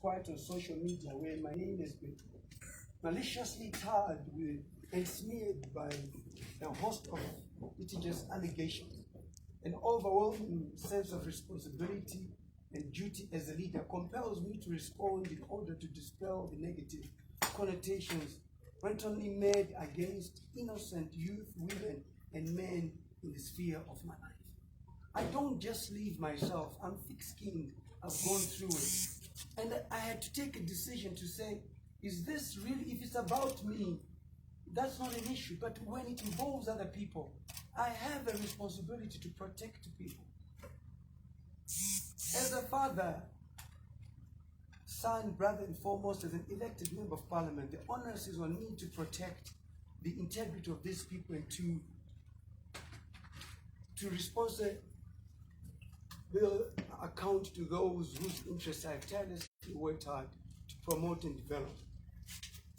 quite on social media where my name has been maliciously tarred with and smeared by a host of litigious allegations. An overwhelming sense of responsibility and duty as a leader compels me to respond in order to dispel the negative connotations wantonly made against innocent youth, women, and men in the sphere of my life. I don't just leave myself, I'm thick-skinned, I've gone through it. And I had to take a decision to say, is this really, if it's about me, that's not an issue, but when it involves other people, I have a responsibility to protect people. As a father, son, brother, and foremost, as an elected member of parliament, the onus is on me to protect the integrity of these people and to responsibly account to those whose interests I've tirelessly worked hard to promote and develop.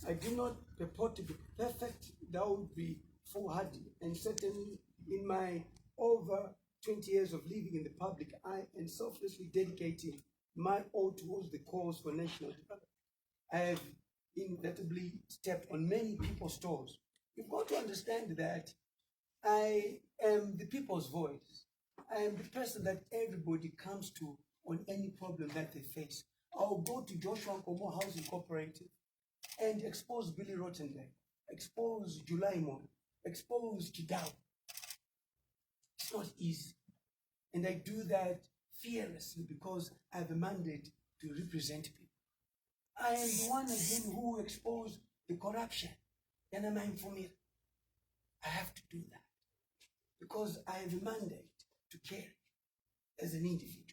I do not purport to be perfect, that would be foolhardy, and certainly in my over 20 years of living in the public eye and selflessly dedicating my all towards the cause for national development, I have inevitably stepped on many people's toes. You've got to understand that I am the people's voice. I am the person that everybody comes to on any problem that they face. I'll go to Joshua Nkomo Housing Cooperative and expose Billy Rottenberg, expose Julaimon, expose Kidao. It's not easy. And I do that fearlessly because I have a mandate to represent people. I am the one again who exposed the corruption. And I'm informed. I have to do that because I have a mandate to carry as an individual.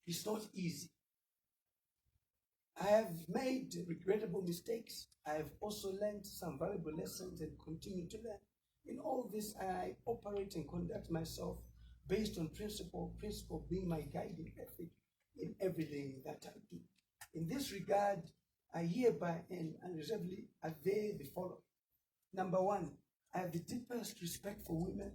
It's not easy. I have made regrettable mistakes. I have also learned some valuable lessons and continue to learn. In all this, I operate and conduct myself based on principle being my guiding ethic in everything that I do. In this regard, I hereby and unreservedly aver the following. Number one, I have the deepest respect for women.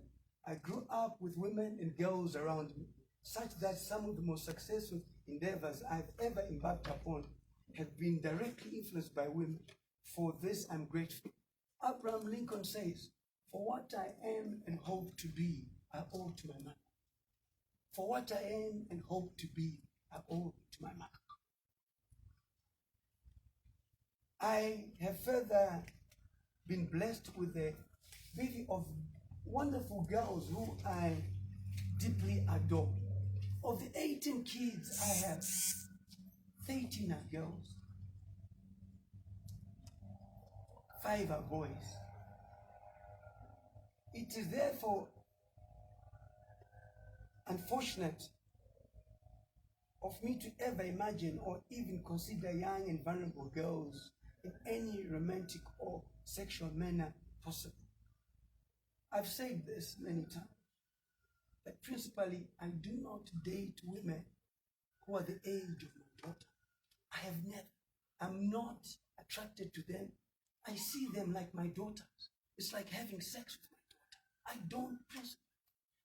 I grew up with women and girls around me, such that some of the most successful endeavors I've ever embarked upon have been directly influenced by women. For this, I'm grateful. Abraham Lincoln says, "For what I am and hope to be, I owe to my mother. For what I am and hope to be, I owe to my mother." I have further been blessed with a bevy of wonderful girls who I deeply adore. Of the 18 kids I have, 13 are girls, 5 are boys. It is therefore unfortunate of me to ever imagine or even consider young and vulnerable girls in any romantic or sexual manner possible. I've said this many times, that principally I do not date women who are the age of my daughter. I have never. I'm not attracted to them. I see them like my daughters. It's like having sex with my daughter. I don't principally.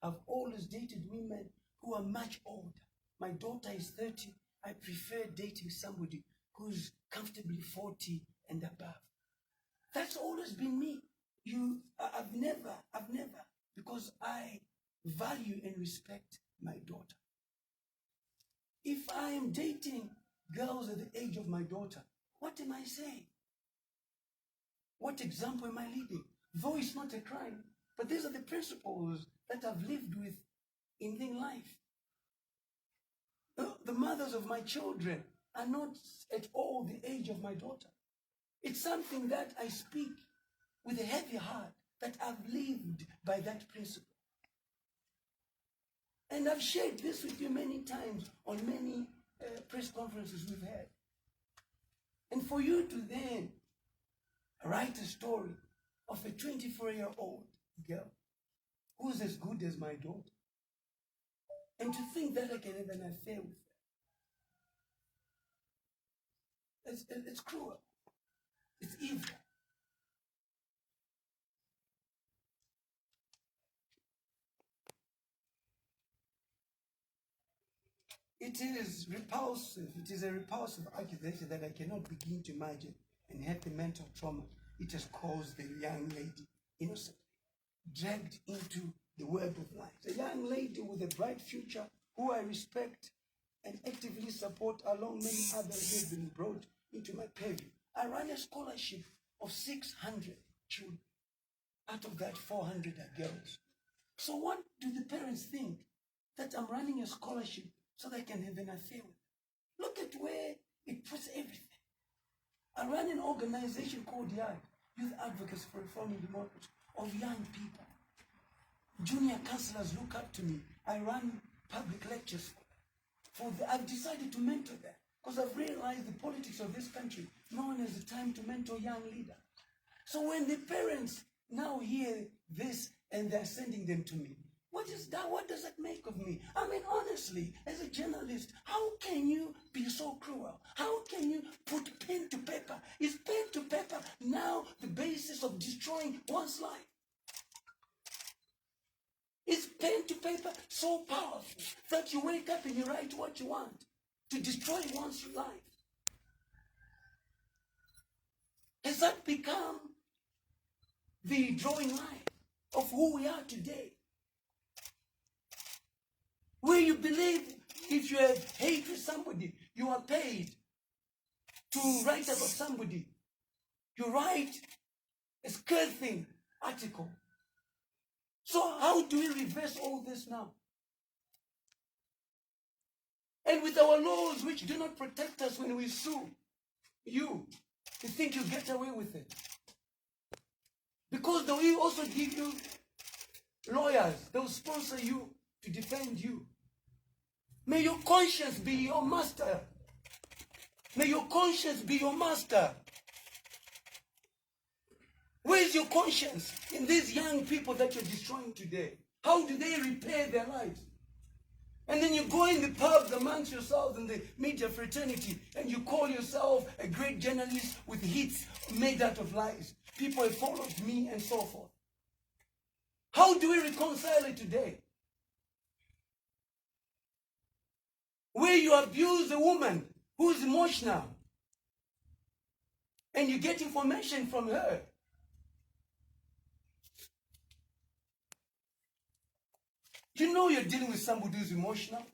I've always dated women who are much older. My daughter is 30. I prefer dating somebody who's comfortably 40 and above. That's always been me. I've never, because I value and respect my daughter. If I am dating girls at the age of my daughter, what am I saying? What example am I leading? Though it's not a crime, but these are the principles that I've lived with in life. The mothers of my children are not at all the age of my daughter. It's something that I speak with a heavy heart, that I've lived by that principle. And I've shared this with you many times on many press conferences we've had. And for you to then write a story of a 24-year-old girl who's as good as my daughter, and to think that I can have an affair with her, it's cruel. It's evil. It is repulsive. It is a repulsive accusation that I cannot begin to imagine and have the mental trauma it has caused the young lady innocently dragged into the web of life. A young lady with a bright future who I respect and actively support along many others who have been brought into my purview. I run a scholarship of 600 children. Out of that, 400 are girls. So what do the parents think? That I'm running a scholarship so they can have an affair with them. Look at where it puts everything. I run an organization called YAD, Youth Advocates for Reform and Democracy, of young people. Junior counselors look up to me. I run public lectures for them. I've decided to mentor them because I've realized the politics of this country, no one has the time to mentor young leaders. So when the parents now hear this and they're sending them to me, what is that? What does that make of me? I mean, honestly, as a journalist, how can you be so cruel? How can you put pen to paper? Is pen to paper now the basis of destroying one's life? Is pen to paper so powerful that you wake up and you write what you want to destroy one's life? Has that become the drawing line of who we are today? Where you believe if you have hate for somebody, you are paid to write about somebody. You write a scathing article. So how do we reverse all this now? And with our laws which do not protect us when we sue you think you get away with it. Because they will also give you lawyers. They will sponsor you to defend you. May your conscience be your master. May your conscience be your master. Where is your conscience in these young people that you're destroying today? How do they repair their lives? And then you go in the pubs amongst yourselves in the media fraternity and you call yourself a great journalist with hits made out of lies. People have followed me and so forth. How do we reconcile it today? Where you abuse a woman who's emotional and you get information from her. You know you're dealing with somebody who's emotional.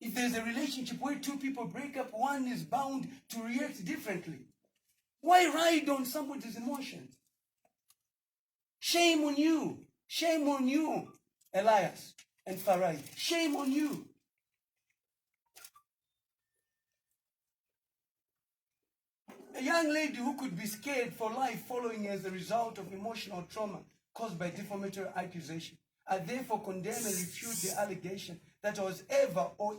If there's a relationship where two people break up, one is bound to react differently. Why ride on somebody's emotions? Shame on you. Shame on you, Elias and Farai. Shame on you. A young lady who could be scared for life following as a result of emotional trauma caused by defamatory accusation. I therefore condemn and refute the allegation that I was ever or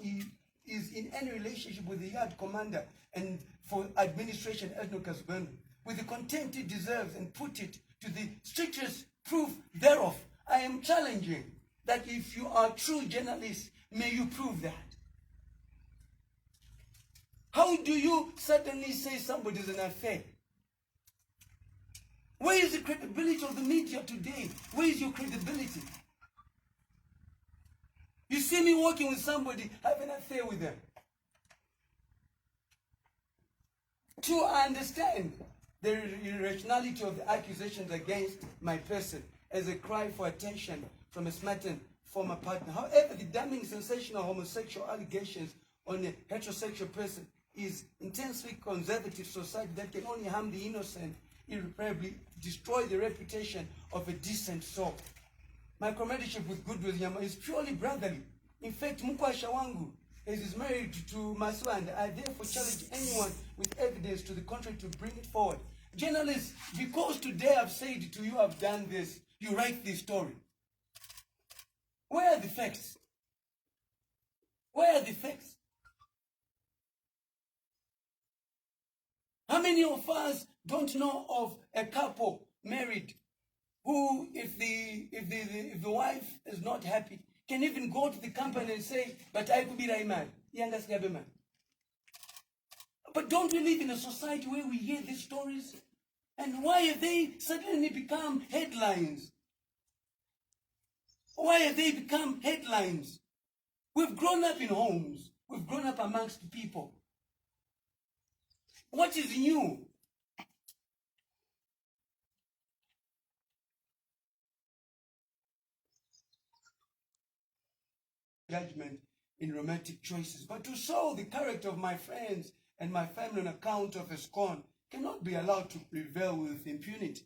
is in any relationship with the yard commander and for administration Ethnicus Benu with the contempt it deserves and put it to the strictest proof thereof. I am challenging that if you are true journalists, may you prove that. How do you suddenly say somebody's an affair? Where is the credibility of the media today? Where is your credibility? You see me walking with somebody, have an affair with them. Two, I understand the irrationality of the accusations against my person as a cry for attention from a smitten former partner. However, the damning sensational homosexual allegations on a heterosexual person is intensely conservative society that can only harm the innocent, irreparably destroy the reputation of a decent soul. My comradeship with Goodwill Yama is purely brotherly. In fact, Mkwasha wangu is married to Mliswa, and I therefore challenge anyone with evidence to the contrary to bring it forward. Journalists, because today I've said to you I've done this, you write this story. Where are the facts? Where are the facts? How many of us don't know of a couple married who, if the wife is not happy, can even go to the company and say, but I could be Raiman. But don't we live in a society where we hear these stories? And why have they suddenly become headlines? Why have they become headlines? We've grown up in homes We've grown up amongst people. What is new? Judgment in romantic choices, but to show the character of my friends and my family on account of a scorn cannot be allowed to prevail with impunity.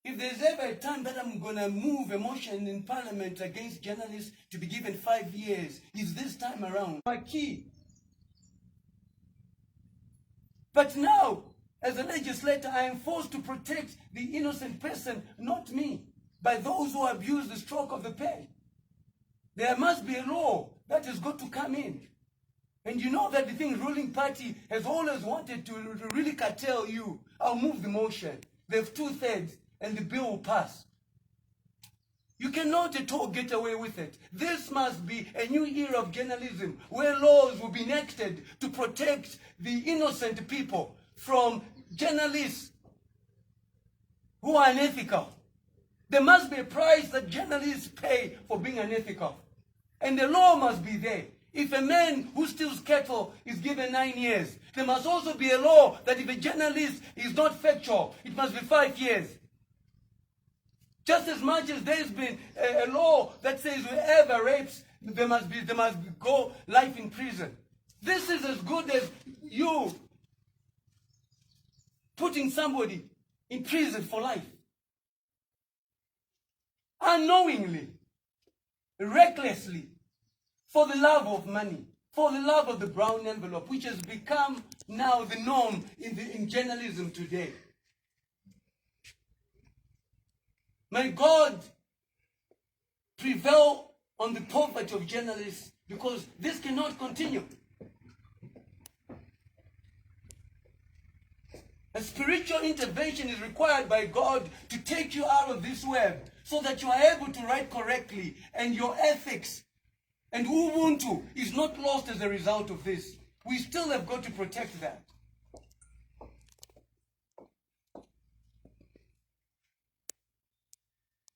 If there's ever a time that I'm going to move a motion in Parliament against journalists to be given 5 years, it's this time around. My key. But now, as a legislator, I am forced to protect the innocent person, not me, by those who abuse the stroke of the pen. There must be a law that has got to come in. And you know that the thing ruling party has always wanted to really curtail you. I'll move the motion. They have 2/3 and the bill will pass. You cannot at all get away with it. This must be a new era of journalism where laws will be enacted to protect the innocent people from journalists who are unethical. There must be a price that journalists pay for being unethical. And the law must be there. If a man who steals cattle is given 9 years, there must also be a law that if a journalist is not factual, it must be 5 years. Just as much as there's been a law that says whoever rapes, there must go life in prison. This is as good as you putting somebody in prison for life. Unknowingly, recklessly, for the love of money, for the love of the brown envelope, which has become now the norm in journalism today. May God prevail on the poverty of journalists, because this cannot continue. A spiritual intervention is required by God to take you out of this web so that you are able to write correctly and your ethics and Ubuntu is not lost as a result of this. We still have got to protect that.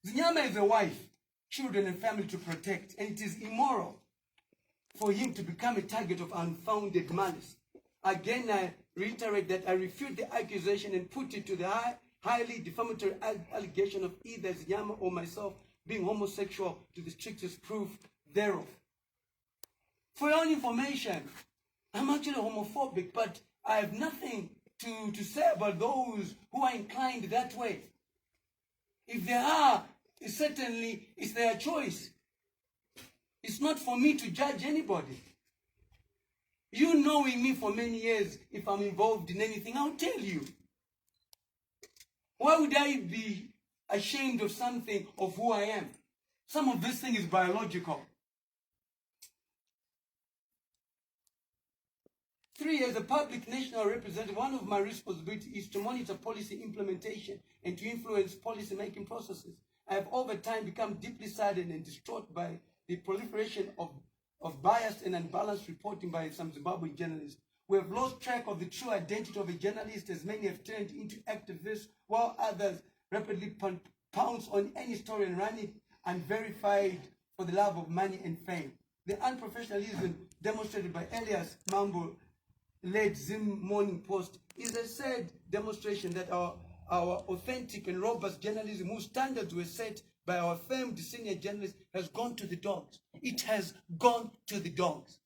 Zinyama is a wife, children and family to protect, and it is immoral for him to become a target of unfounded malice. Again, I reiterate that I refute the accusation and put it to the highly defamatory allegation of either Zinyama or myself being homosexual to the strictest proof thereof. For your own information, I'm actually homophobic, but I have nothing to say about those who are inclined that way. If they are, certainly it's their choice. It's not for me to judge anybody. You knowing me for many years, if I'm involved in anything, I'll tell you. Why would I be ashamed of something of who I am? Some of this thing is biological. 3, as a public national representative, one of my responsibilities is to monitor policy implementation and to influence policy-making processes. I have over time become deeply saddened and distraught by the proliferation of biased and unbalanced reporting by some Zimbabwean journalists. We have lost track of the true identity of a journalist, as many have turned into activists, while others rapidly pounce on any story and run it unverified for the love of money and fame. The unprofessionalism demonstrated by Elias Mambo led Zim Morning Post is a sad demonstration that our authentic and robust journalism, whose standards were set by our famed senior journalists, has gone to the dogs. It has gone to the dogs.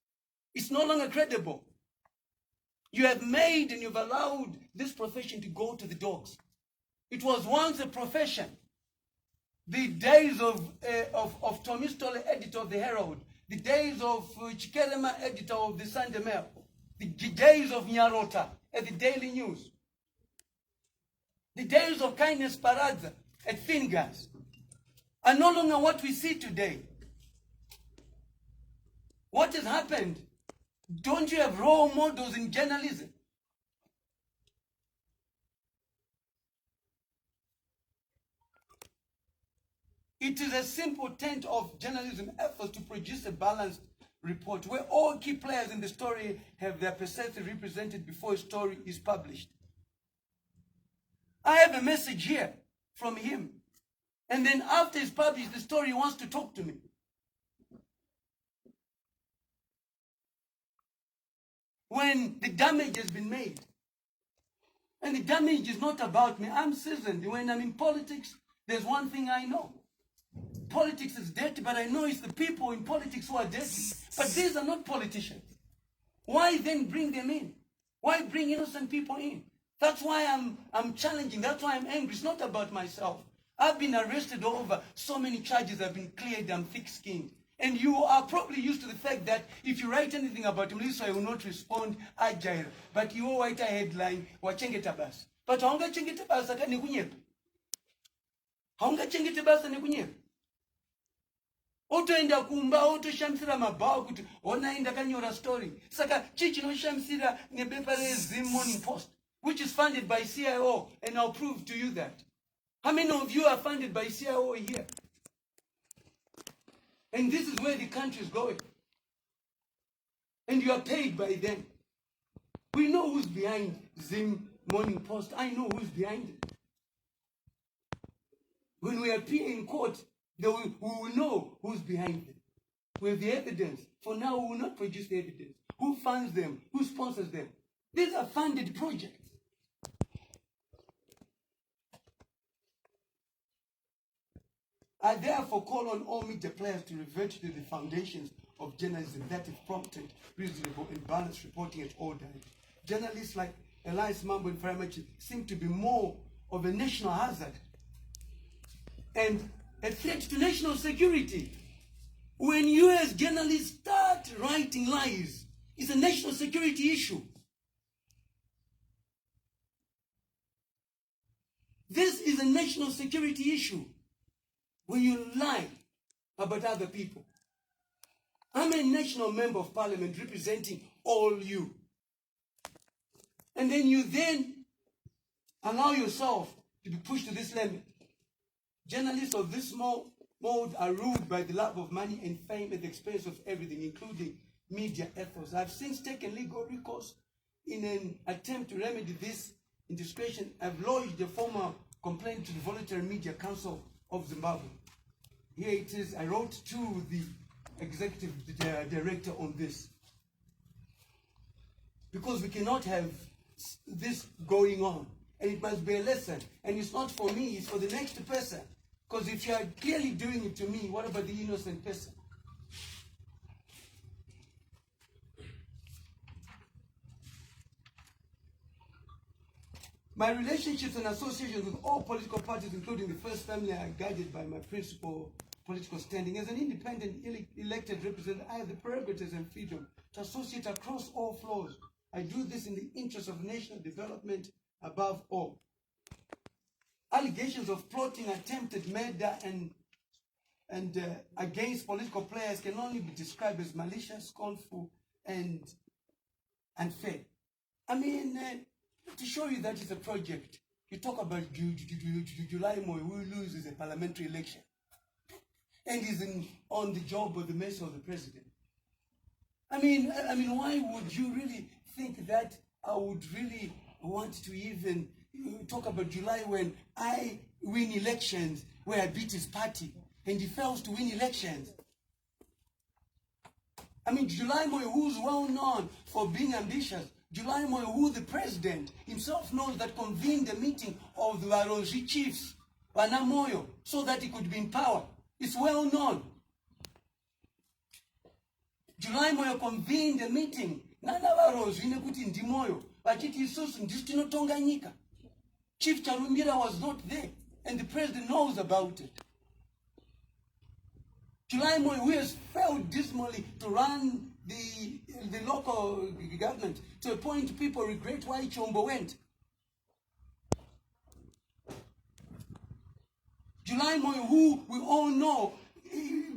It's no longer credible. You have made and you've allowed this profession to go to the dogs. It was once a profession. The days of Tomistole, editor of the Herald, the days of Chikerema, editor of the Sunday Mail, the days of Nyarota at the Daily News, the days of Kindness Paradza at Fingers are no longer what we see today. What has happened? Don't you have role models in journalism? It is a simple tenet of journalism efforts to produce a balanced report where all key players in the story have their perspective represented before a story is published. I have a message here from him, and then after it's published, the story wants to talk to me. when the damage has been made. And the damage is not about me. I'm seasoned. When I'm in politics, there's one thing I know. Politics is dirty, but I know it's the people in politics who are dirty. But these are not politicians. Why then bring them in? Why bring innocent people in? That's why I'm challenging. That's why I'm angry. It's not about myself. I've been arrested over so many charges have been cleared. I'm thick-skinned. And you are probably used to the fact that if you write anything about Mliswa, you will not respond agile. But you will write a headline, wachengeta basa. But haunga chengeta basa ka nikunyepa. Haunga chengeta basa nikunyepa. Otoenda kumba, otoshamsira mabao kuti onaenda kanyora story. Saka chichi no shamsira nebepare Zim Morning Post, which is funded by CIO, and I'll prove to you that. How many of you are funded by CIO here? And this is where the country is going. And you are paid by them. We know who's behind Zim Morning Post. I know who's behind it. When we appear in court, we will know who's behind it. We have the evidence. For now, we will not produce the evidence. Who funds them? Who sponsors them? These are funded projects. I therefore call on all media players to revert to the foundations of journalism that have prompted reasonable and balanced reporting at all times. Journalists like Elias Mambo and Faramachi seem to be more of a national hazard and a threat to national security. When you as journalists start writing lies, it's a national security issue. This is a national security issue. When you lie about other people. I'm a national member of parliament representing all you. And then you allow yourself to be pushed to this limit. Journalists of this mode are ruled by the love of money and fame at the expense of everything, including media ethos. I've since taken legal recourse in an attempt to remedy this indiscretion. I've lodged a formal complaint to the Voluntary Media Council of Zimbabwe. Here it is. I wrote to the executive director on this. Because we cannot have this going on. And it must be a lesson. And it's not for me, it's for the next person. Because if you are clearly doing it to me, what about the innocent person? My relationships and associations with all political parties, including the First Family, are guided by my principal political standing. As an independent elected representative, I have the prerogatives and freedom to associate across all floors. I do this in the interest of national development above all. Allegations of plotting, attempted murder, and against political players can only be described as malicious, scornful, and unfair. I mean, to show you that it's a project, you talk about July Moy, who loses a parliamentary election, and is on the job of the mercy of the president. I mean, why would you really think that I would really want to even talk about July when I win elections where I beat his party and he fails to win elections? I mean, July Moy, who's well known for being ambitious, July Moy, who the president himself knows that convened a meeting of the Varonji chiefs, Wanamoyo, so that he could be in power. It's well known. July Moyo convened a meeting. Nana Varonji nekuti ndimoyo. Vachiti isusu ndistinotonganyika. Chief Charumbira was not there, and the president knows about it. July Moyo, who has failed dismally to run the local government to a point people regret why Chombo went. July Moyo, who we all know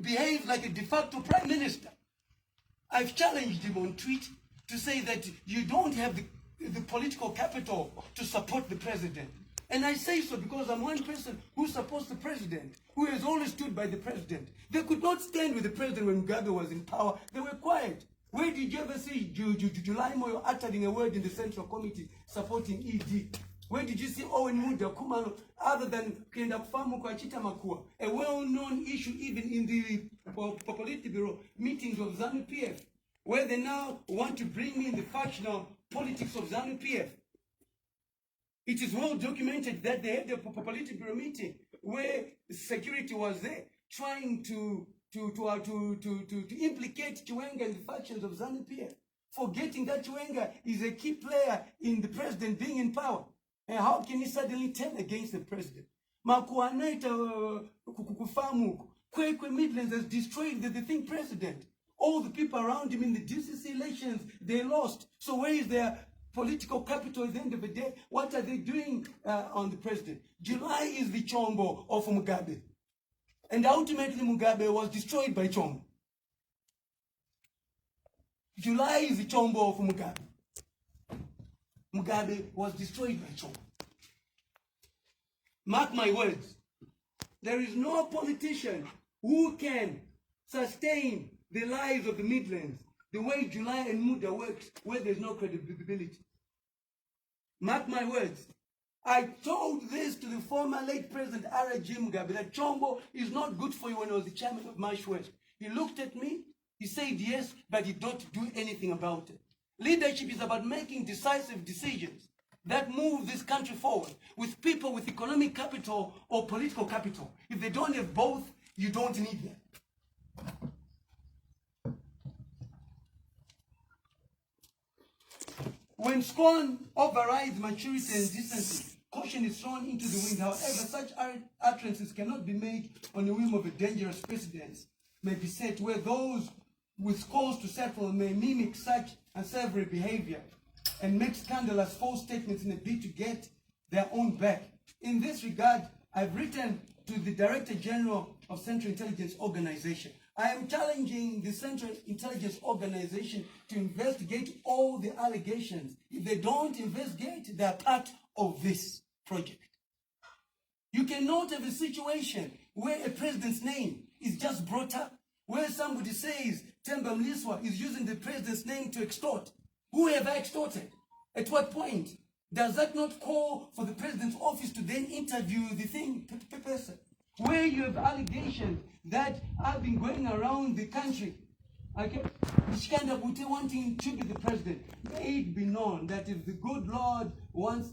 behaves like a de facto prime minister. I've challenged him on tweet to say that you don't have the political capital to support the president. And I say so because I'm one person who supports the president, who has always stood by the president. They could not stand with the president when Mugabe was in power. They were quiet. Where did you ever see July Moyo uttering a word in the Central Committee supporting ED? Where did you see Owen Muda Kumalo other than Kenda Kufamu kwa Chita Makua? A well-known issue even in the Politburo meetings of ZANU-PF. where they now want to bring in the factional politics of ZANU-PF. It is well documented that they had a political meeting where security was there trying to implicate Chiwenga in the factions of ZANU-PF, forgetting that Chiwenga is a key player in the president being in power. And how can he suddenly turn against the president? Makuanaita kufamu Kwekwe Midlands has destroyed the thing president. All the people around him in the DCC elections, they lost. So where is their political capital at the end of the day? What are they doing on the president? July is the Chombo of Mugabe. And ultimately Mugabe was destroyed by Chombo. July is the Chombo of Mugabe. Mugabe was destroyed by Chombo. Mark my words. There is no politician who can sustain the lives of the Midlands the way July and Muda works, where there's no credibility. Mark my words. I told this to the former late President R.G. Mugabe that Chombo is not good for you when I was the chairman of Marsh West. He looked at me, he said yes, but he don't do anything about it. Leadership is about making decisive decisions that move this country forward with people with economic capital or political capital. If they don't have both, you don't need them. When scorn overrides maturity and decency, caution is thrown into the wind. However, such utterances cannot be made on the whim of a dangerous precedent may be set where those with cause to settle may mimic such unsavory behavior and make scandalous false statements in a bid to get their own back. In this regard, I've written to the Director General of Central Intelligence Organization. I am challenging the Central Intelligence Organization to investigate all the allegations. If they don't investigate, they're part of this project. You cannot have a situation where a president's name is just brought up, where somebody says Themba Mliswa is using the president's name to extort. Who have I extorted? At what point? Does that not call for the president's office to then interview the person? Where you have allegations that have been going around the country, okay, which kind of wanting to be the president, may it be known that if the good Lord wants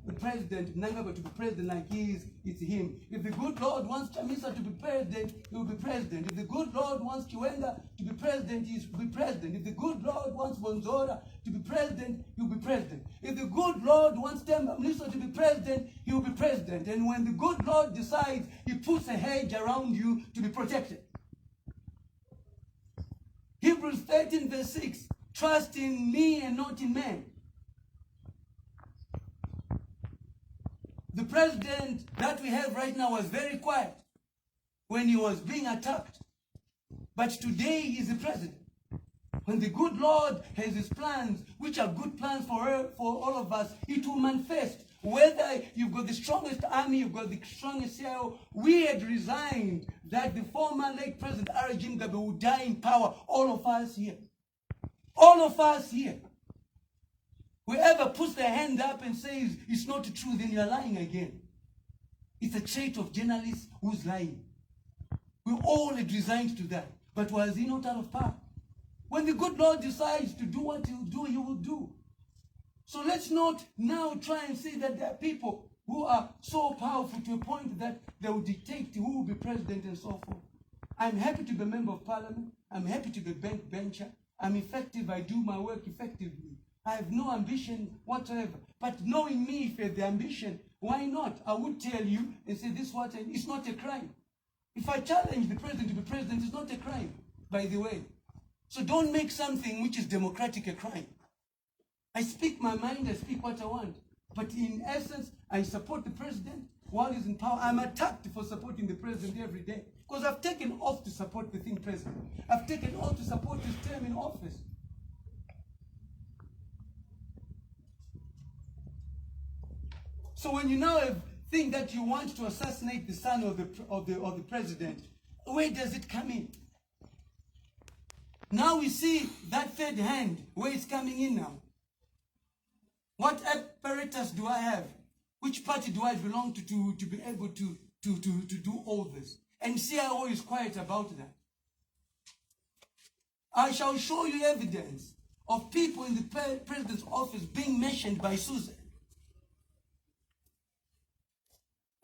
the president, Nangaba to be president like he is, it's him. If the good Lord wants Chamisa to be president, he will be president. If the good Lord wants Chiwenga to be president, he will be president. If the good Lord wants Bonzora to be president, he will be president. If the good Lord wants Themba Mliswa to be president, he will be president. And when the good Lord decides, he puts a hedge around you to be protected. Hebrews 13 verse 6, trust in me and not in man. The president that we have right now was very quiet when he was being attacked. But today he is the president. When the good Lord has his plans, which are good plans for all of us, it will manifest. Whether you've got the strongest army, you've got the strongest CIO, we had resigned that the former late President R.G. Mugabe would die in power. All of us here. All of us here. Whoever puts their hand up and says it's not true, then you're lying again. It's a trait of journalists who's lying. We all had resigned to that. But was he not out of power? When the good Lord decides to do what he'll do, he will do. So let's not now try and say that there are people who are so powerful to a point that they will dictate who will be president and so forth. I'm happy to be a member of parliament. I'm happy to be a bencher. I'm effective. I do my work effectively. I have no ambition whatsoever. But knowing me, if you have the ambition, why not? I would tell you and say this what it's not a crime. If I challenge the president to be president, it's not a crime, by the way. So don't make something which is democratic a crime. I speak my mind, I speak what I want. But in essence, I support the president while he's in power. I'm attacked for supporting the president every day. Because I've taken oath to support the thing president. I've taken oath to support his term in office. So when you now think that you want to assassinate the son of the president, where does it come in? Now we see that third hand, where it's coming in now. What apparatus do I have? Which party do I belong to be able to do all this? And CIO is quiet about that. I shall show you evidence of people in the president's office being mentioned by Susan.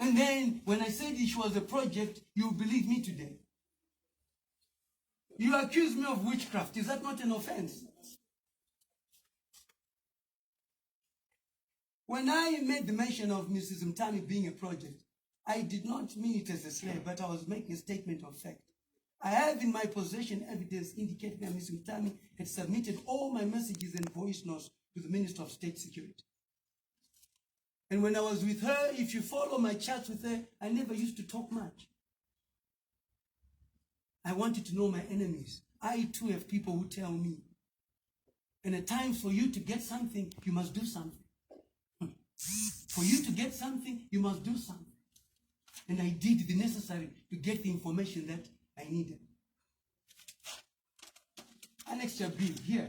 And then when I said it was a project, you believe me today. You accuse me of witchcraft. Is that not an offense? When I made the mention of Mrs. Mtami being a project, I did not mean it as a slave, but I was making a statement of fact. I have in my possession evidence indicating that Mrs. Mtami had submitted all my messages and voice notes to the Minister of State Security. And when I was with her, if you follow my chats with her, I never used to talk much. I wanted to know my enemies. I too have people who tell me. And at times for you to get something, you must do something. For you to get something, you must do something. And I did the necessary to get the information that I needed. Annexure B, here.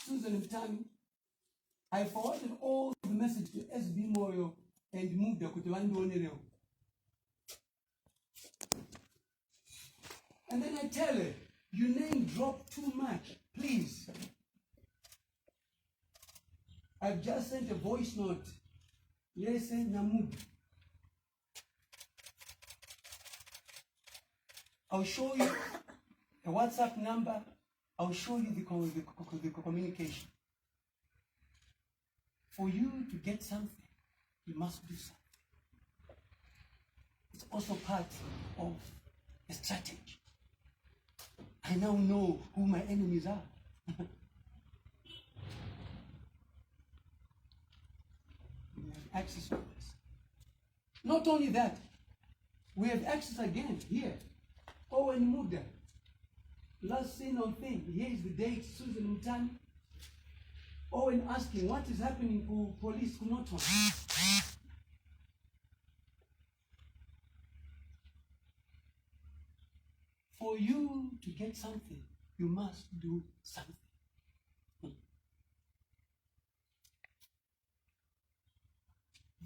Susan Mtami, I forwarded all the message to SB Moyo and moved the Kutuwandu Onereo. And then I tell her, your name dropped too much, please. I've just sent a voice note. Yes, Namud. I'll show you a WhatsApp number. I'll show you the communication. For you to get something, you must do something. It's also part of a strategy. I now know who my enemies are. We have access to this. Not only that, we have access again here. Owen Muda. Last seen on thing. Here is the date, Susan Mtami. Owen asking, what is happening to police Kunoton? For you to get something, you must do something.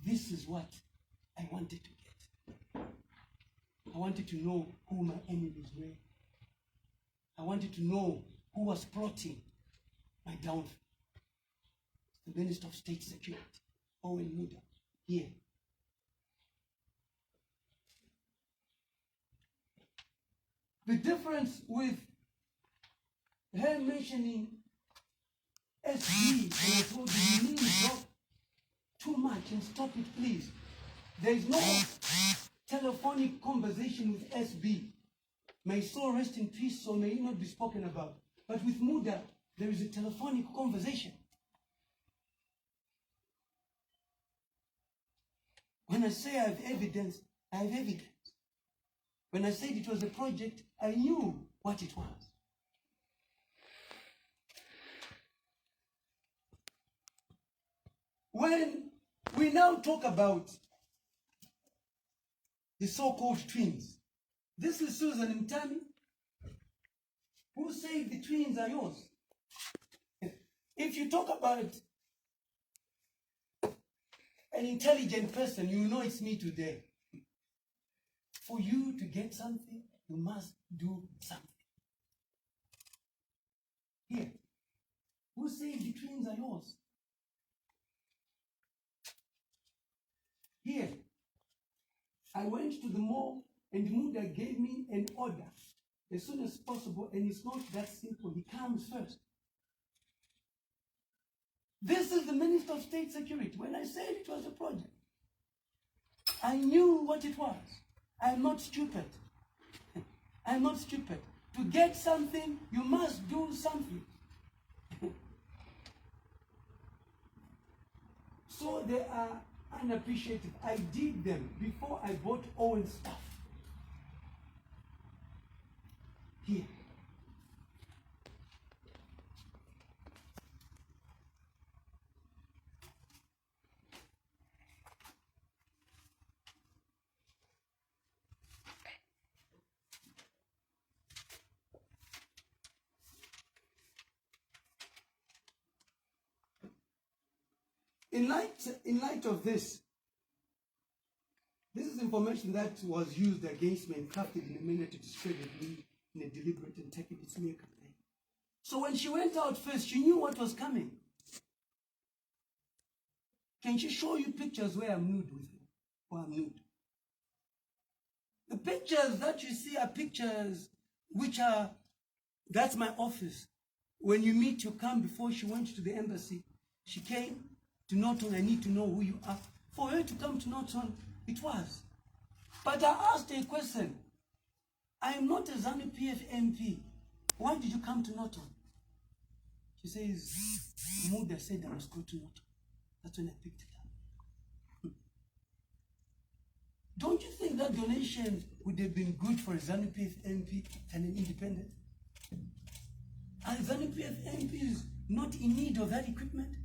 This is what I wanted to get. I wanted to know who my enemies were. I wanted to know who was plotting my downfall. The Minister of State Security, Owen Muda, here. The difference with her mentioning SB, and I told you, you need to drop too much and stop it, please. There is no telephonic conversation with SB. May soul rest in peace, so may it not be spoken about. But with Muda, there is a telephonic conversation. When I say I have evidence, I have evidence. When I said it was a project, I knew what it was. When we now talk about the so-called twins, this is Susan Mtami, who said the twins are yours. If you talk about an intelligent person, you know it's me today. For you to get something, you must do something. Here, who says the twins are yours? Here, I went to the mall and the Muda gave me an order as soon as possible, and it's not that simple. He comes first. This is the Minister of State Security. When I said it was a project, I knew what it was. I'm not stupid. I'm not stupid. To get something, you must do something. So they are unappreciated. I did them before I bought Owen stuff. Here. In light of this is information that was used against me and crafted in a manner to discredit me in a deliberate and taken its mere campaign. So when she went out first, she knew what was coming. Can she show you pictures where I'm nude with her? Or I'm nude? The pictures that you see are pictures which are, that's my office. When you meet, you come. Before she went to the embassy, she came to Norton. I need to know who you are. For her to come to Norton, it was. But I asked her a question. I am not a ZANU-PF MP. Why did you come to Norton? She says, Muda said I must go to Norton. That's when I picked it up. Don't you think that donation would have been good for a ZANU-PF MP and an independent? Are ZANU-PF MPs not in need of that equipment?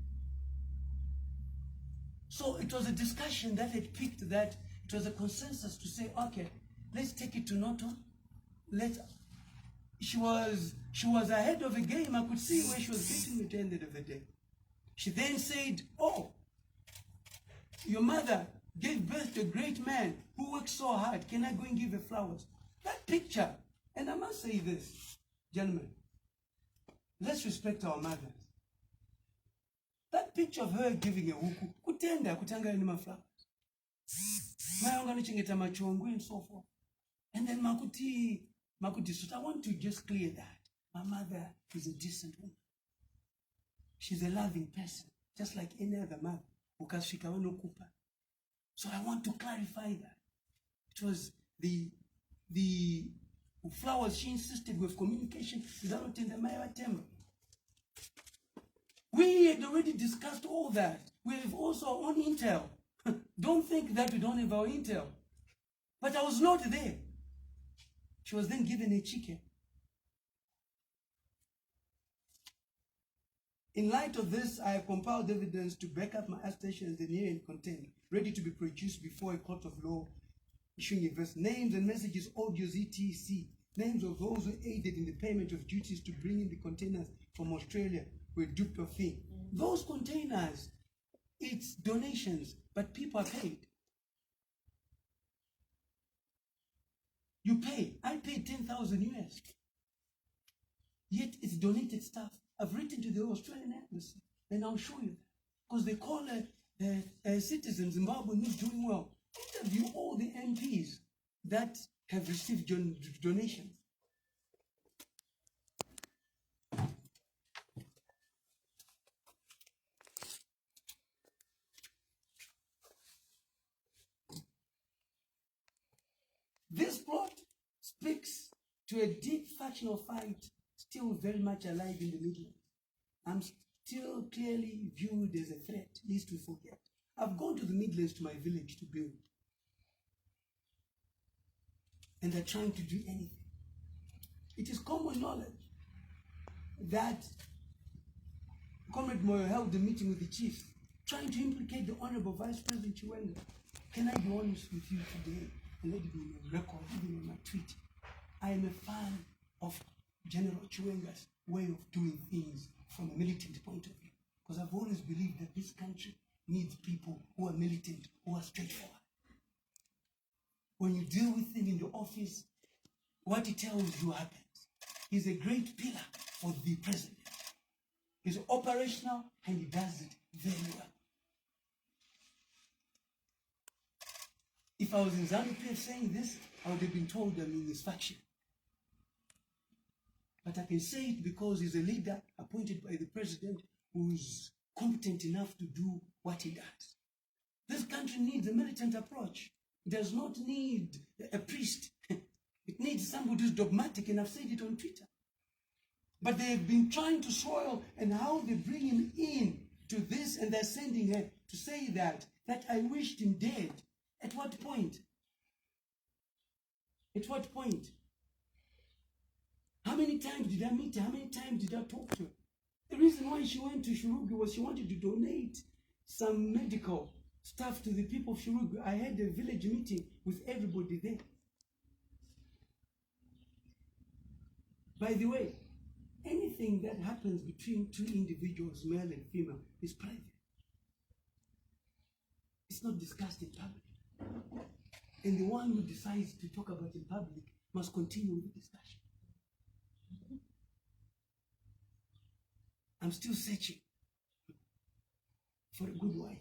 So it was a discussion that had picked that. It was a consensus to say, okay, let's take it to Norton. She was ahead of the game. I could see where she was getting at the end of the day. She then said, oh, your mother gave birth to a great man who worked so hard. Can I go and give her flowers? That picture, and I must say this, gentlemen, let's respect our mothers. That picture of her giving a huku, kutanga anima flowers. Mayonga nichingeta machongu and so forth. And then Makuti, so I want to just clear that. My mother is a decent woman. She's a loving person, just like any other mother. So I want to clarify that. It was the flowers she insisted with communication. Themba. We had already discussed all that. We have also our own intel. Don't think that we don't have our intel. But I was not there. She was then given a chicken. In light of this, I have compiled evidence to back up my assertions in here and content, ready to be produced before a court of law, issuing a verse. Names and messages, audios, etc. Names of those who aided in the payment of duties to bring in the containers from Australia were duped of fee. Those containers, it's donations, but people are paid. You pay. I paid 10,000 US. Yet it's donated stuff. I've written to the Australian embassy, and I'll show you that. Because they call citizens, Zimbabweans doing well. Interview all the MPs that have received donations. This plot speaks to a deep factional fight still very much alive in the Midlands. I'm still clearly viewed as a threat, lest we forget. I've gone to the Midlands, to my village, to build. And they're trying to do anything. It is common knowledge that Comrade Moyo held a meeting with the chief, trying to implicate the Honorable Vice President Chiwenga. Can I be honest with you today, and let it be on record, even on my tweet? I am a fan of General Chiwenga's way of doing things from a militant point of view. Because I've always believed that this country needs people who are militant, who are straightforward. When you deal with him in the office, what he tells you happens. He's a great pillar for the president. He's operational and he does it very well. If I was in ZANU-PF saying this, I would have been told I'm in this faction. But I can say it because he's a leader appointed by the president who's competent enough to do what he does. This country needs a militant approach. It does not need a priest. It needs somebody who's dogmatic, and I've said it on Twitter. But they've been trying to soil, and how they bring him in to this, and they're sending her to say that I wished him dead. At what point? At what point? How many times did I meet her? How many times did I talk to her? The reason why she went to Shurugi was she wanted to donate some medical stuff to the people of Shurugi. I had a village meeting with everybody there. By the way, anything that happens between two individuals, male and female, is private. It's not discussed in public. And the one who decides to talk about it in public must continue with the discussion. I'm still searching for a good wife.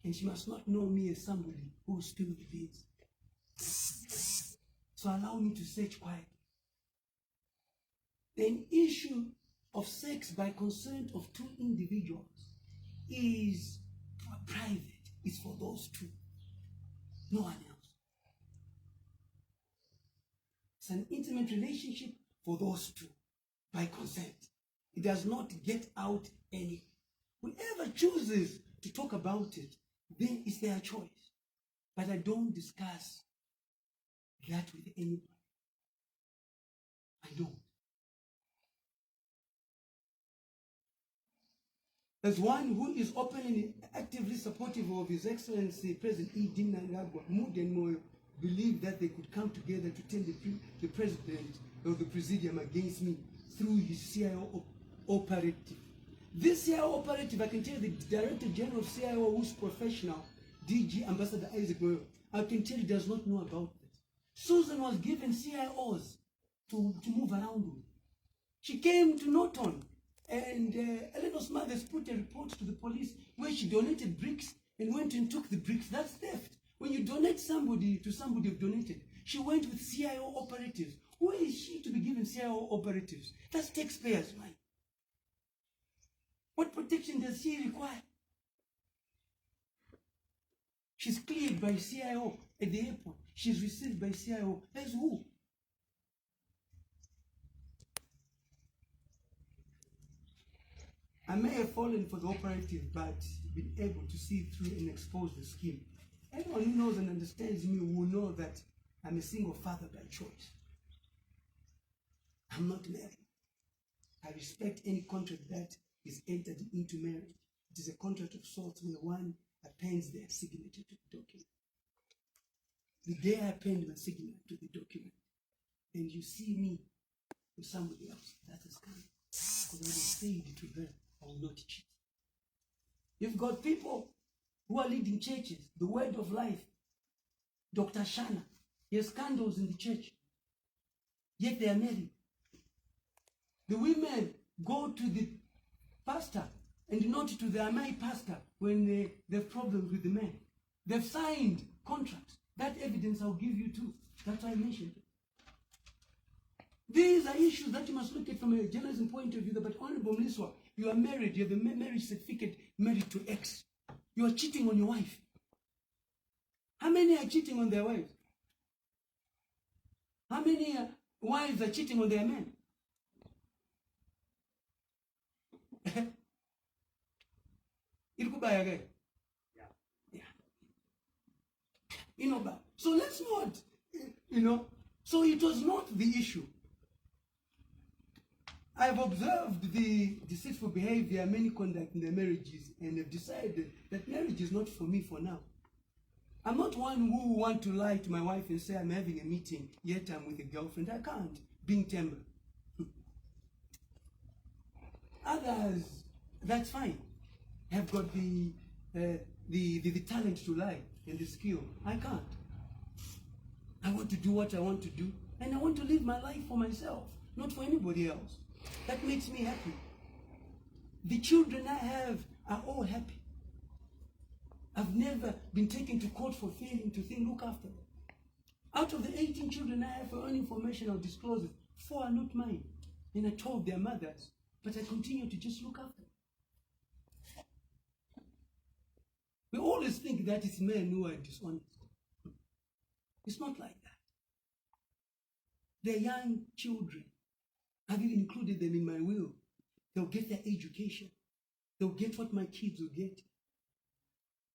And she must not know me as somebody who spills the beans. So allow me to search quietly. The issue of sex by consent of two individuals is private. It's for those two, no one else. It's an intimate relationship for those two by consent. It does not get out any. Whoever chooses to talk about it, then it's their choice. But I don't discuss that with anybody. I don't. As one who is openly, actively supportive of His Excellency President E. D. Nangagwa, Mood and Moyo believed that they could come together to turn the president of the presidium against me through his CIO operative. This CIO operative, I can tell you, the Director General of CIO, who's professional, DG Ambassador Isaac Moyo, I can tell you does not know about this. Susan was given CIOs to move around with. She came to Norton, and Eleanor's mother put a report to the police where she donated bricks and went and took the bricks. That's theft. When you donate somebody to somebody you've donated, she went with CIO operatives. Who is she to be given CIO operatives? That's taxpayers' money. What protection does she require? She's cleared by CIO at the airport. She's received by CIO. As who? I may have fallen for the operative, but been able to see through and expose the scheme. Anyone who knows and understands me will know that I'm a single father by choice. I'm not married. I respect any contract that is entered into marriage. It is a contract of sorts where one appends their signature to the document. The day I append my signature to the document, and you see me with somebody else, that's a scandal. Because I will say to her, I will not cheat. You've got people who are leading churches, the Word of Life, Dr. Shana, he has scandals in the church, yet they are married. The women go to the pastor and not to the Amai pastor when they have problems with the men. They've signed contracts. That evidence I'll give you too. That's why I mentioned it. These are issues that you must look at from a journalism point of view. But Honorable Mliswa, you are married. You have a marriage certificate married to X. You are cheating on your wife. How many are cheating on their wives? How many wives are cheating on their men? Yeah. So let's not, so it was not the issue. I've observed the deceitful behavior many conduct in their marriages and have decided that marriage is not for me for now. I'm not one who want to lie to my wife and say I'm having a meeting, yet I'm with a girlfriend. I can't, being Themba. Others, that's fine, have got the talent to lie and the skill. I can't. I want to do what I want to do, and I want to live my life for myself, not for anybody else. That makes me happy. The children I have are all happy. I've never been taken to court for failing to look after them. Out of the 18 children I have, for own information, I'll disclose it. 4 are not mine. And I told their mothers, but I continue to just look after them. We always think that it's men who are dishonest. It's not like that. They're young children. I've even included them in my will. They'll get their education. They'll get what my kids will get.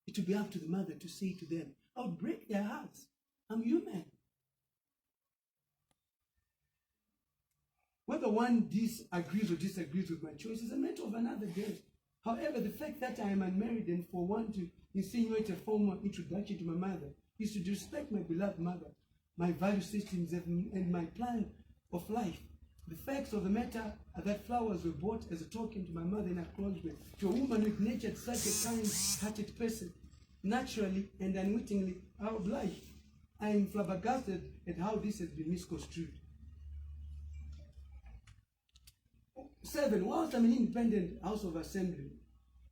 It will be up to the mother to say to them, I would break their hearts. I'm human. Whether one agrees or disagrees with my choice is a matter of another day. However, the fact that I am unmarried and for one to insinuate a formal introduction to my mother is to respect my beloved mother, my value systems, and my plan of life. The facts of the matter are that flowers were bought as a token to my mother in acknowledgement to a woman with nature such a kind-hearted person. Naturally and unwittingly, I oblige. I am flabbergasted at how this has been misconstrued. 7, whilst I'm an independent House of Assembly,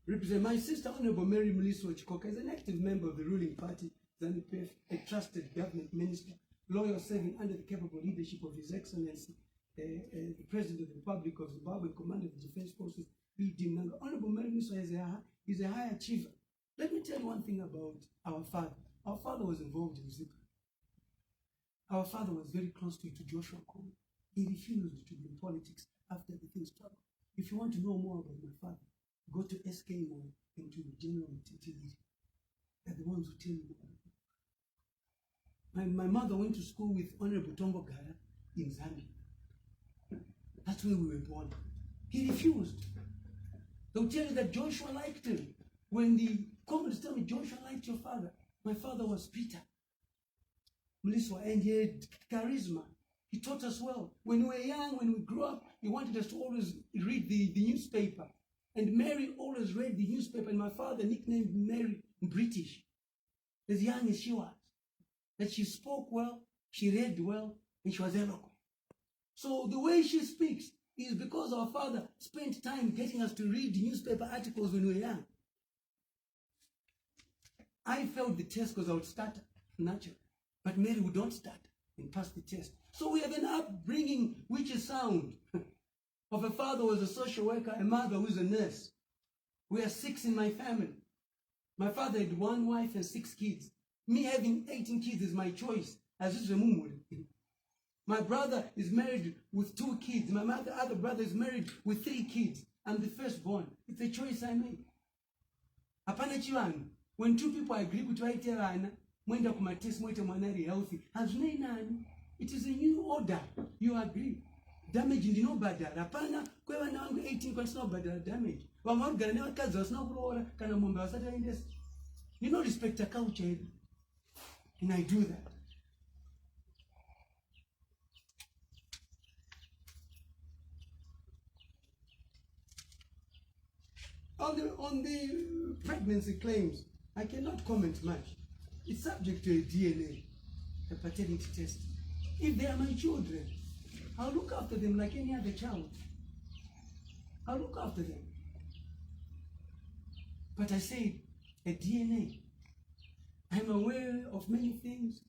represent my sister, Honorable Themba Mliswa is an active member of the ruling party, ZANU-PF, a trusted government minister, loyal, serving under the capable leadership of His Excellency, the President of the Republic of Zimbabwe, Commander of the Defense Forces, B.D. Nanga. Honorable Themba Mliswa is a high achiever. Let me tell you one thing about our father. Our father was involved in Zika. Our father was very close to Joshua Kony. He refused to be in politics after the thing started. If you want to know more about my father, go to SK1 and to General Mtiti. They're the ones who tell you more. My mother went to school with Honorable Tombo Gara in Zambia. That's where we were born. He refused. They'll tell you that Joshua liked him. When the communists tell me, Joshua liked your father, my father was Peter Mliswa, and he had charisma. He taught us well. When we were young, when we grew up, he wanted us to always read the newspaper. And Mary always read the newspaper, and my father nicknamed Mary British, as young as she was. That she spoke well, she read well, and she was eloquent. So the way she speaks is because our father spent time getting us to read the newspaper articles when we were young. I failed the test because I would stutter, naturally. But Mary would not stutter and pass the test. So we have an upbringing which is sound. Of a father who was a social worker, a mother who is a nurse. We are 6 in my family. My father had 1 wife and 6 kids. Me having 18 kids is my choice. My brother is married with 2 kids. My other brother is married with 3 kids. I'm the firstborn. It's a choice I made. When 2 people agree with what healthy, it is a new order. You agree. Damage in the no badder. Rapana, Kwewa now 18 no badder damage. Wamorgan never cause no grower, can a mumba. You know, respect a culture. And I do that. On the pregnancy claims, I cannot comment much. It's subject to a DNA, a paternity test. If they are my children, I'll look after them like any other child. I'll look after them. But I say, a DNA. I'm aware of many things,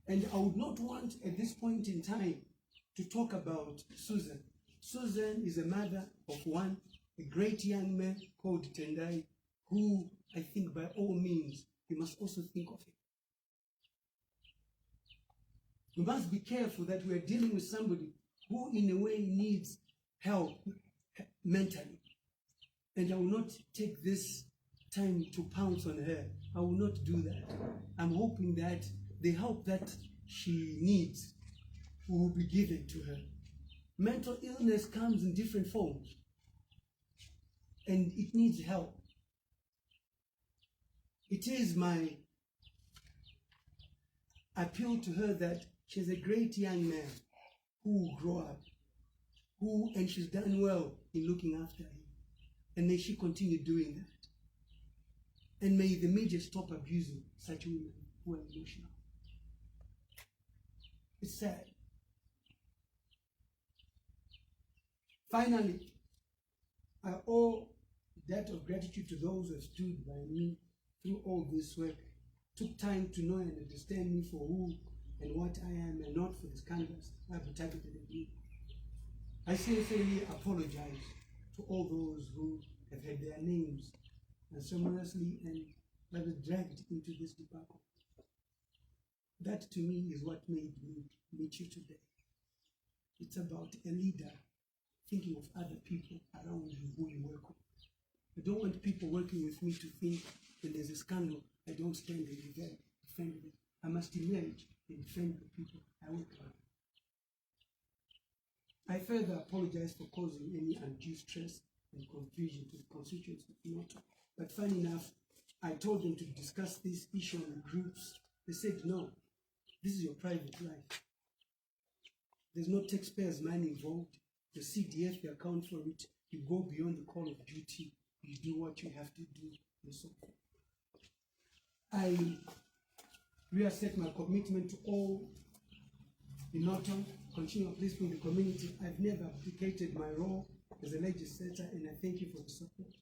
and I would not want at this point in time to talk about Susan. Susan is a mother of one, a great young man called Tendai, who I think by all means, you must also think of him. We must be careful that we are dealing with somebody who in a way needs help mentally. And I will not take this time to pounce on her. I will not do that. I'm hoping that the help that she needs will be given to her. Mental illness comes in different forms, and it needs help. It is my appeal to her that she's a great young man who will grow up, and she's done well in looking after him. And may she continue doing that. And may the media stop abusing such women who are emotional. It's sad. Finally, I owe a debt of gratitude to those who have stood by me through all this work, took time to know and understand me for who and what I am, and not for the scandals I've targeted at me. I sincerely apologize to all those who have had their names unceremoniously and that was dragged into this debacle. That to me is what made me meet you today. It's about a leader thinking of other people around you who you work with. I don't want people working with me to think that there's a scandal, I don't stand and defend it. I must emerge and defend the people I work with. I further apologize for causing any undue stress and confusion to the constituents of Noto. But funny enough, I told them to discuss this issue in groups. They said, no, this is your private life. There's no taxpayers' money involved. The CDF, they account for it. You go beyond the call of duty. You do what you have to do, and so forth. I reassert my commitment to all in Noto, continue uplifting the community. I've never abdicated my role as a legislator, and I thank you for the support.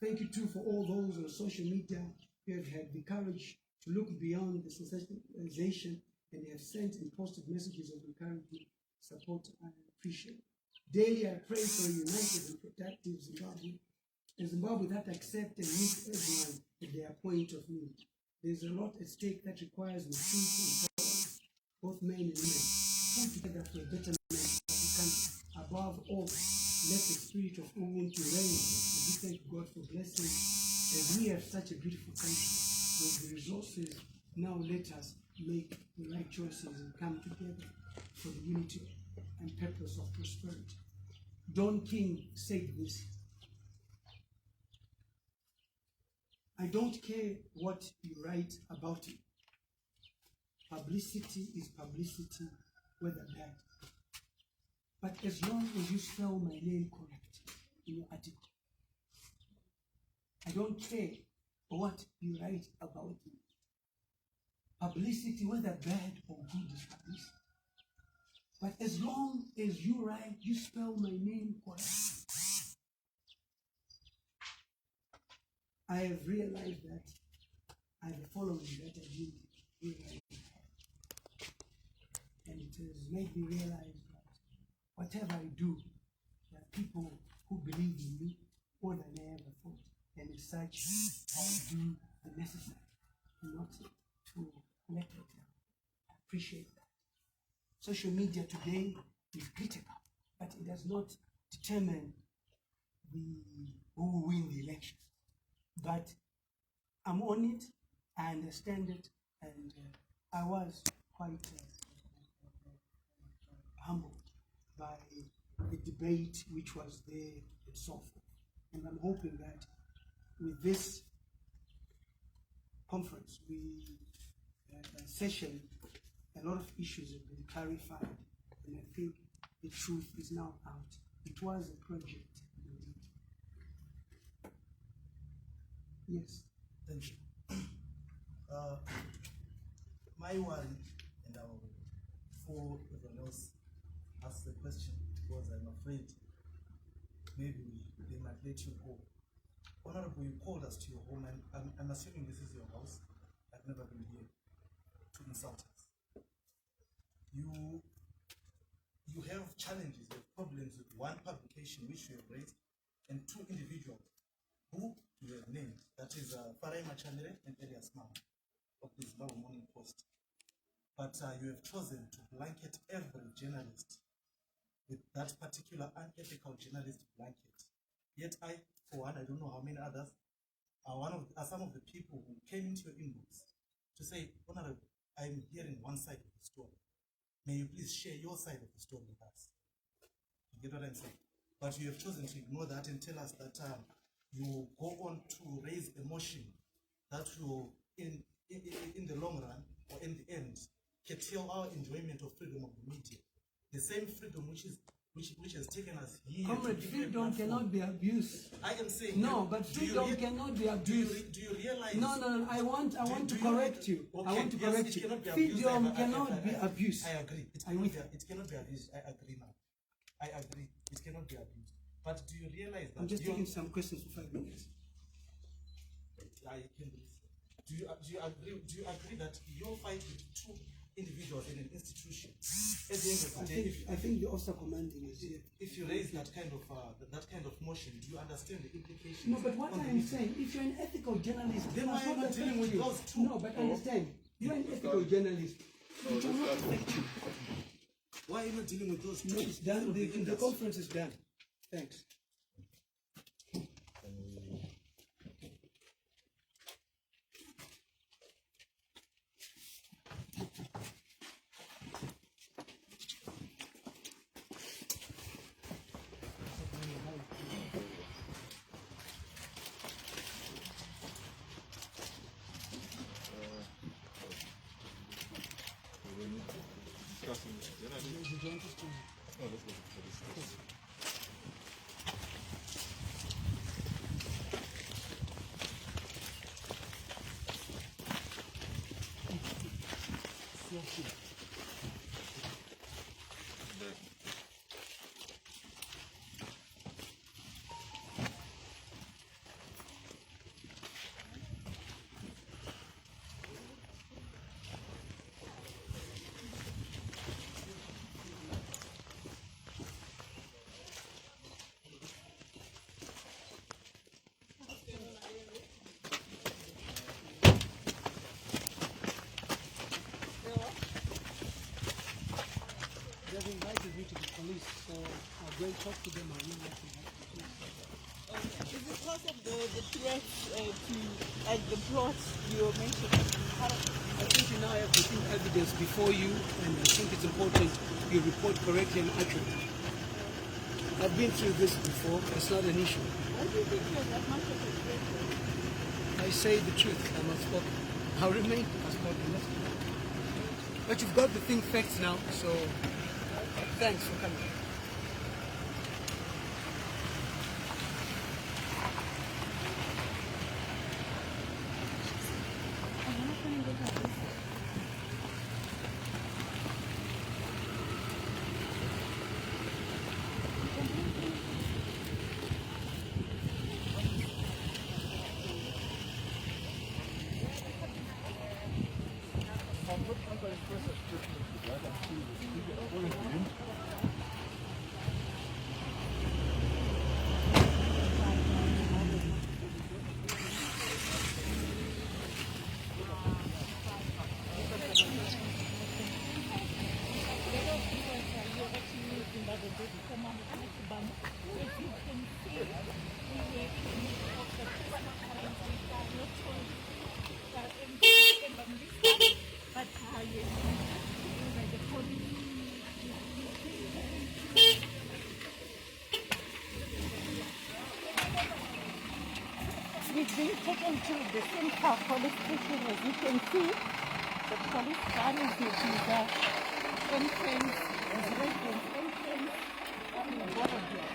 Thank you too for all those on social media who have had the courage to look beyond the sensationalization and have sent and posted messages of encouragement, support, and appreciation. Daily I pray for a united and productive Zimbabwe, a Zimbabwe that accepts and meets everyone at their point of need. There's a lot at stake that requires maturity and tolerance, both men and women, pulled together for a betterment of the country. Above all, let the spirit of Ubuntu reign as we thank God for blessing. As we have such a beautiful country, with the resources, now let us make the right choices and come together for the unity and purpose of prosperity. Don King said this: I don't care what you write about it. Publicity is publicity, whether bad. But as long as you spell my name correct in your article, I don't care what you write about me. Publicity, whether bad or good, is publicity. But as long as you write, you spell my name correct. I have realized that I have a following that I didn't realize. And it has made me realize that whatever I do, there are people who believe in me more than I ever thought. And as such, I'll do the necessary not to let it down. I appreciate that. Social media today is critical, but it does not determine who will win the election. But I'm on it, I understand it, and I was quite humbled by the debate which was there and so forth. And I'm hoping that with this conference, session, a lot of issues have been clarified, and I think the truth is now out. It was a project. Yes. Thank you. My worry, and I will, before everyone else asks the question, because I'm afraid maybe they might let you go. Honorable, you called us to your home, and I'm assuming this is your house. I've never been here to insult us. You have challenges, you have problems with one publication which you have raised, and two individuals who you have named, that is Farai Machanere and Elias Mama of the Zimbabwe Morning Post. But you have chosen to blanket every journalist with that particular unethical journalist blanket. Yet I, for one, I don't know how many others, are some of the people who came into your inbox to say, Honorable, I'm hearing one side of the story. May you please share your side of the story with us? You get what I'm saying? But you have chosen to ignore that and tell us that you go on to raise a motion that will, in the long run or in the end, curtail our enjoyment of freedom of the media. The same freedom which has taken us here. Comrade, freedom cannot be abused. I am saying no, but freedom cannot be abused. Do you realize? No. I want to correct you. Okay, I want to yes, correct you. Freedom cannot be abused. I agree. It cannot be abused. I agree now. I agree. It cannot be abused. But do you realize that? I'm just taking some questions for 5 minutes. Do you agree that your fight with two individuals in an institution, at the end of the day, I think the officer commanding is here. If you raise that kind of motion, do you understand the implications? No, but what I'm saying, if you're an ethical journalist, then why are you not dealing with those two? No, but understand, you're an ethical journalist. It will not affect you. Why are you not dealing with those two? No, it's done. The conference is done. Thanks. police or go and talk to them. I know what they have to do. Is it because of the threats to the plot you mentioned? I think you now have the evidence before you, and I think it's important you report correctly and accurately. I've been through this before. It's not an issue. Why do you think you're that much of a threat? I say the truth. I'm outspoken. I'll remain outspoken. But you've got the thing facts now, so thanks for coming. We've been taken to the Themba police station. As you can see, the police car is with his entrance, his residence entrance, on the border here.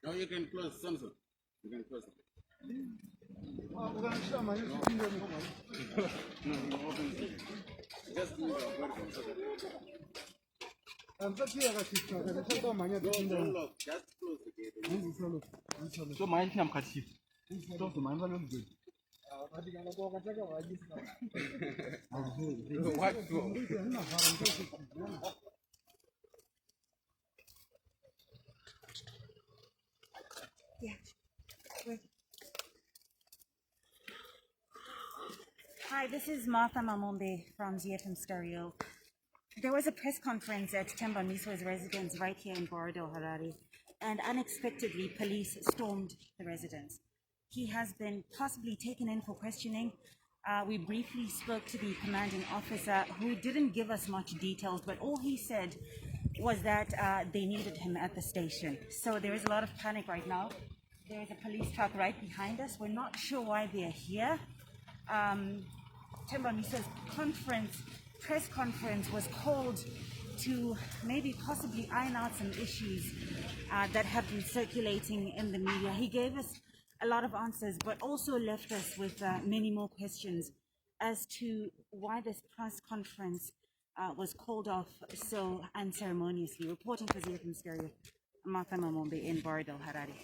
Now you can close, Samson. You can close it. No, open it. Just do it. Don't lock. Just close the gate. So mine I'm cut. So mine I'm good. What? Yeah. Wait. Hi, this is Martha Mamombe from ZFM Stereo. There was a press conference at Themba Mliswa's residence right here in Borodale, Harare, and unexpectedly police stormed the residence. He has been possibly taken in for questioning. We briefly spoke to the commanding officer, who didn't give us much details, but all he said was that they needed him at the station. So there is a lot of panic right now. There is a police truck right behind us. We're not sure why they're here. Themba Mliswa's press conference was called to maybe possibly iron out some issues that have been circulating in the media. He gave us a lot of answers, but also left us with many more questions as to why this press conference was called off so unceremoniously. Reporting for ZFM Stereo, Martha Mamombe in Borodale, Harare.